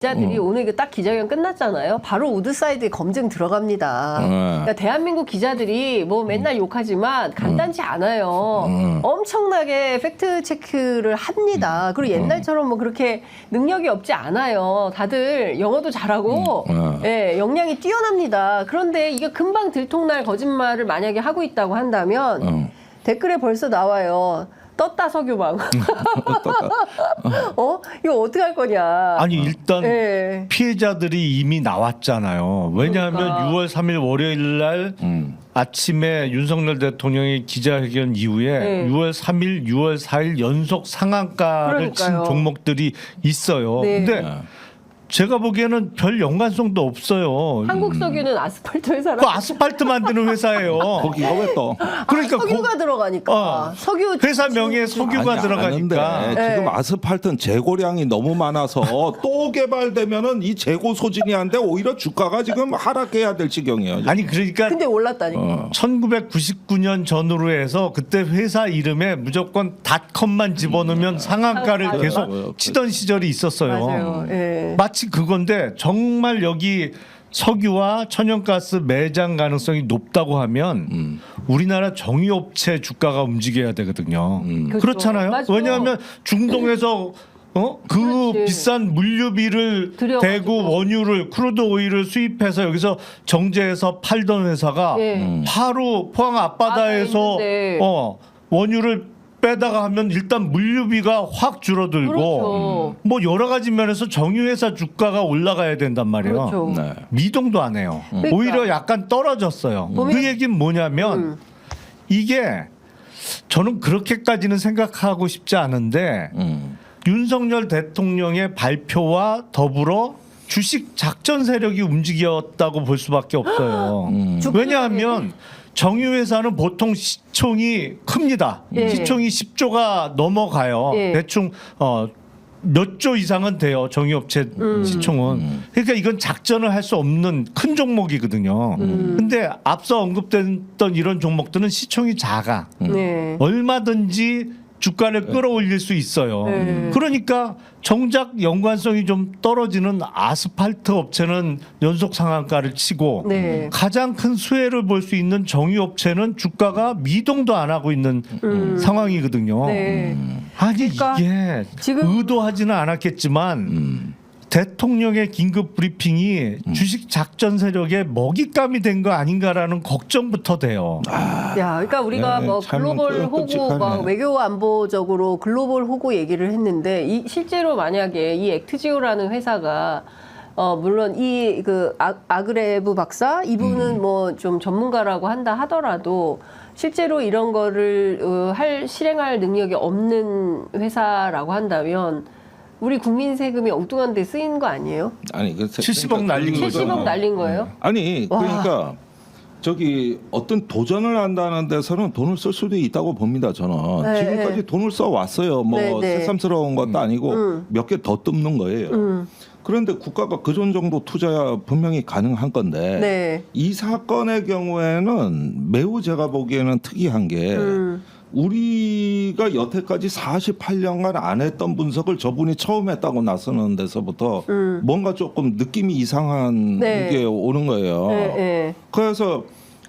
기자들이 오늘 이거 딱 기자회견 끝났잖아요. 바로 우드사이드에 검증 들어갑니다. 그러니까 대한민국 기자들이 뭐 맨날 욕하지만 간단치 않아요. 엄청나게 팩트 체크를 합니다. 그리고 옛날처럼 뭐 그렇게 능력이 없지 않아요. 다들 영어도 잘하고 예, 역량이 뛰어납니다. 그런데 이게 금방 들통날 거짓말을 만약에 하고 있다고 한다면 댓글에 벌써 나와요. 떴다 석유방. 이거 어떻게 할 거냐. 아니 일단 네. 피해자들이 이미 나왔잖아요. 왜냐하면 그러니까. 6월 3일 월요일 날 아침에 윤석열 대통령의 기자회견 이후에 네. 6월 3일, 6월 4일 연속 상한가를 친 그러니까요. 종목들이 있어요. 네. 근데 제가 보기에는 별 연관성도 없어요. 한국석유는 아스팔트 회사라. 그 아스팔트 만드는 회사예요. 거기가 왜 또? 그러니까 석유가 들어가니까. 석유 회사 명의에 석유가 아니, 들어가니까. 아는데 지금 아스팔트는 재고량이 너무 많아서 또 개발되면은 이 재고 소진이 안 돼 오히려 주가가 지금 하락해야 될 지경이에요. 아니 그러니까 근데 올랐다니까. 1999년 전후로 해서 그때 회사 이름에 무조건 닷컴만 집어넣으면 상한가를 맞아요. 계속 치던 시절이 있었어요. 맞아요. 예. 마치 그건데 정말 여기 석유와 천연가스 매장 가능성이 높다고 하면 우리나라 정유업체 주가가 움직여야 되거든요. 그렇죠. 그렇잖아요. 맞아. 왜냐하면 중동에서 그 그렇지. 비싼 물류비를 들여가지고. 대고 원유를 크루드 오일을 수입해서 여기서 정제해서 팔던 회사가 예. 바로 포항 앞바다에서 있는데. 원유를 빼다가 하면 일단 물류비가 확 줄어들고 그렇죠. 뭐 여러 가지 면에서 정유회사 주가가 올라가야 된단 말이에요. 그렇죠. 네. 미동도 안 해요. 그러니까. 오히려 약간 떨어졌어요. 그 얘기는 뭐냐면 이게 저는 그렇게까지는 생각하고 싶지 않은데 윤석열 대통령의 발표와 더불어 주식 작전 세력이 움직였다고 볼 수밖에 없어요. 왜냐하면 정유회사는 보통 시총이 큽니다. 예. 시총이 10조가 넘어가요. 예. 대충 몇 조 이상은 돼요. 정유업체 시총은. 그러니까 이건 작전을 할 수 없는 큰 종목이거든요. 근데 앞서 언급됐던 이런 종목들은 시총이 작아. 네. 얼마든지 주가를 끌어올릴 수 있어요. 그러니까 정작 연관성이 좀 떨어지는 아스팔트 업체는 연속 상한가를 치고 네. 가장 큰 수혜를 볼 수 있는 정유업체는 주가가 미동도 안 하고 있는 상황이거든요. 네. 아니 그러니까 이게 지금- 의도하지는 않았겠지만 대통령의 긴급 브리핑이 주식 작전 세력의 먹잇감이 된 거 아닌가라는 걱정부터 돼요. 야, 그러니까 우리가 네, 뭐 참 글로벌 호구, 끔찍하네. 막 외교 안보적으로 글로벌 호구 얘기를 했는데 실제로 만약에 이 액트지오라는 회사가 물론 이 그 아그레브 박사 이분은 뭐 좀 전문가라고 한다 하더라도 실제로 이런 거를 실행할 능력이 없는 회사라고 한다면 우리 국민 세금이 엉뚱한 데 쓰인 거 아니에요? 아니 70억 날린 거죠. 70억 날린 거예요? 아니 와. 그러니까 저기 어떤 도전을 한다는 데서는 돈을 쓸 수도 있다고 봅니다. 저는 네, 지금까지 네. 돈을 써 왔어요. 뭐 네, 네. 새삼스러운 것도 아니고 몇 개 더 뜯는 거예요. 그런데 국가가 그 정도 투자야 분명히 가능한 건데 네. 이 사건의 경우에는 매우 제가 보기에는 특이한 게 우리가 여태까지 48년간 안 했던 분석을 저분이 처음 했다고 나서는 데서부터 뭔가 조금 느낌이 이상한 네. 게 오는 거예요. 네, 네. 그래서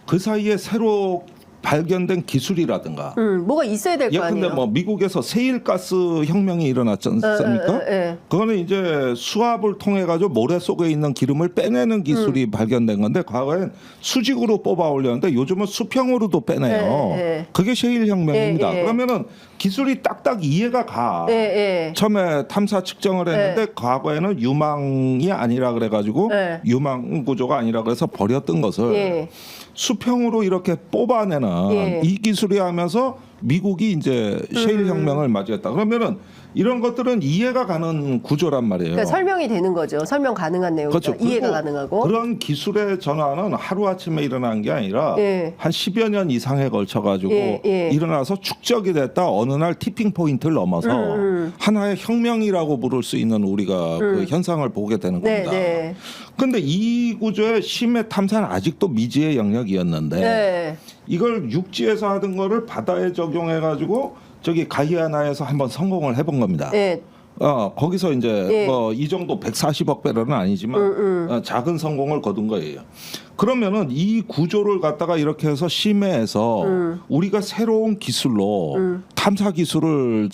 그 사이에 새로 발견된 기술이라든가 뭐가 있어야 될 거 예컨대 아니에요? 뭐 미국에서 세일가스 혁명이 일어났지 않습니까? 예. 그거는 이제 수압을 통해 가지고 모래 속에 있는 기름을 빼내는 기술이 발견된 건데 과거엔 수직으로 뽑아 올렸는데 요즘은 수평으로도 빼내요. 예. 그게 셰일 혁명입니다. 예, 예. 그러면은 기술이 딱딱 이해가 가. 예. 처음에 탐사 측정을 했는데 과거에는 유망이 아니라 그래가지고 예. 유망 구조가 아니라 그래서 버렸던 것을 예. 수평으로 이렇게 뽑아내는 예. 이 기술이 하면서 미국이 이제 셰일 혁명을 맞이했다. 그러면은 이런 것들은 이해가 가는 구조란 말이에요. 그러니까 설명이 되는 거죠. 설명 가능한 내용이다. 그렇죠. 이해가 그리고 가능하고. 그런 기술의 전환은 하루아침에 일어난 게 아니라 예. 한 10여 년 이상에 걸쳐가지고 예. 일어나서 축적이 됐다 어느 날 티핑 포인트를 넘어서 하나의 혁명이라고 부를 수 있는 우리가 그 현상을 보게 되는 네, 겁니다. 네. 근데 이 구조의 심해 탐사는 아직도 미지의 영역이었는데 네. 이걸 육지에서 하던 거를 바다에 적용해가지고 저기 가이아나에서 한번 성공을 해본 겁니다. 네. 거기서 이제 예. 뭐 이 정도 140억 배럴은 아니지만 작은 성공을 거둔 거예요. 그러면은 이 구조를 갖다가 이렇게 해서 심해해서 우리가 새로운 기술로 탐사 기술을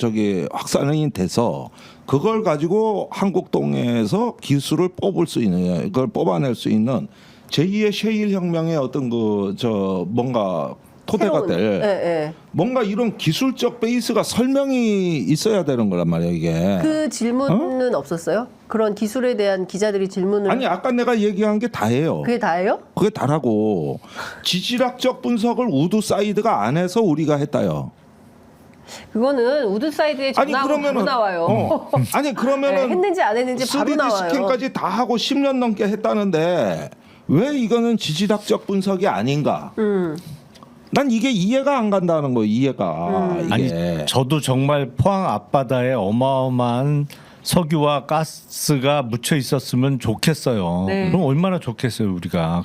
확산이 돼서 그걸 가지고 한국 동해에서 기술을 뽑을 수 있는, 그걸 뽑아낼 수 있는 제2의 셰일 혁명의 어떤 뭔가 토대가 새로운, 될 예. 뭔가 이런 기술적 베이스가 설명이 있어야 되는 거란 말이야 이게. 그 질문은 없었어요? 그런 기술에 대한 기자들이 질문을 아니 아까 내가 얘기한 게 다예요. 그게 다예요? 그게 다라고. 지질학적 분석을 우드사이드가 안 해서 우리가 했다요. 그거는 우드사이드에 전화하고 바로 나와요. 아니 그러면은 네, 했는지 안 했는지 바로 3D 나와요. 스캔까지 다 하고 10년 넘게 했다는데 왜 이거는 지질학적 분석이 아닌가? 난 이게 이해가 안 간다는 거예요. 이해가. 이게. 아니 저도 정말 포항 앞바다에 어마어마한 석유와 가스가 묻혀 있었으면 좋겠어요. 네. 그럼 얼마나 좋겠어요 우리가.